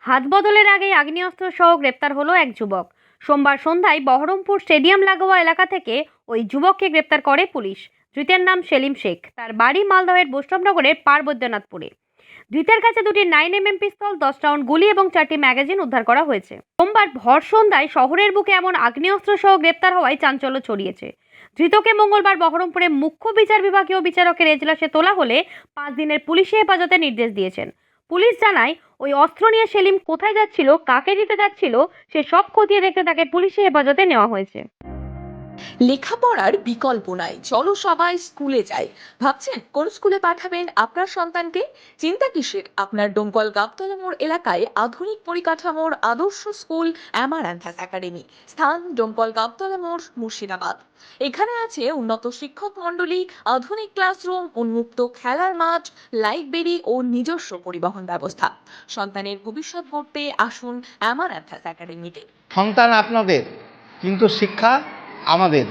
হাত বদলের আগেই আগ্নেয়াস্ত্র সহ গ্রেপ্তার হলো এক যুবক। সোমবার সন্ধ্যায় বহরমপুর স্টেডিয়াম লাগোয়া এলাকা থেকে ওই যুবককে গ্রেপ্তার করে পুলিশ। ধৃতের নাম সেলিম শেখ। তার বাড়ি মালদহের বৈষ্ণবনগরের পার্বত্যনাথপুরে। ধৃতের কাছে দুটি 9mm পিস্তল, 10 রাউন্ড গুলি এবং 4টি ম্যাগাজিন উদ্ধার করা হয়েছে। সোমবার ভর সন্ধ্যায় শহরের বুকে এমন আগ্নেয়াস্ত্র সহ গ্রেপ্তার হওয়ায় চাঞ্চল্য ছড়িয়েছে। ধৃতকে মঙ্গলবার বহরমপুরে মুখ্য বিচার বিভাগীয় বিচারকের এজলাসে তোলা হলে 5 দিনের পুলিশি হেফাজতের নির্দেশ দিয়েছেন। পুলিশ জানায়, ওই অস্ত্র নিয়ে সেলিম কোথায় যাচ্ছিল, কাকে দিতে যাচ্ছিল, সে সব খতিয়ে দেখতে তাকে পুলিশি হেফাজতে নেওয়া হয়েছে। লেখাপড়ার বিকল্প নাই, চলো সবাই স্কুলে যাই। ভাবছেন কোন স্কুলে পাঠাবেন আপনার সন্তানকে? চিন্তা কিসের, আপনার ডোমকল গাবতলা মোড় এলাকায় আধুনিক পরিকাঠামোর আদর্শ স্কুল অ্যামারান্থাস একাডেমি। স্থান ডোমকল গাবতলা মোড়, মুর্শিদাবাদ। এখানে আছে উন্নত শিক্ষক মণ্ডলী, আধুনিক ক্লাসরুম, উন্মুক্ত খেলার মাঠ, লাইব্রেরি ও নিজস্ব পরিবহন ব্যবস্থা। সন্তানের ভবিষ্যৎ গড়তে আসুন অ্যামারান্থাস একাডেমিতে। সন্তান আপনাদের, কিন্তু শিক্ষা আমাদের।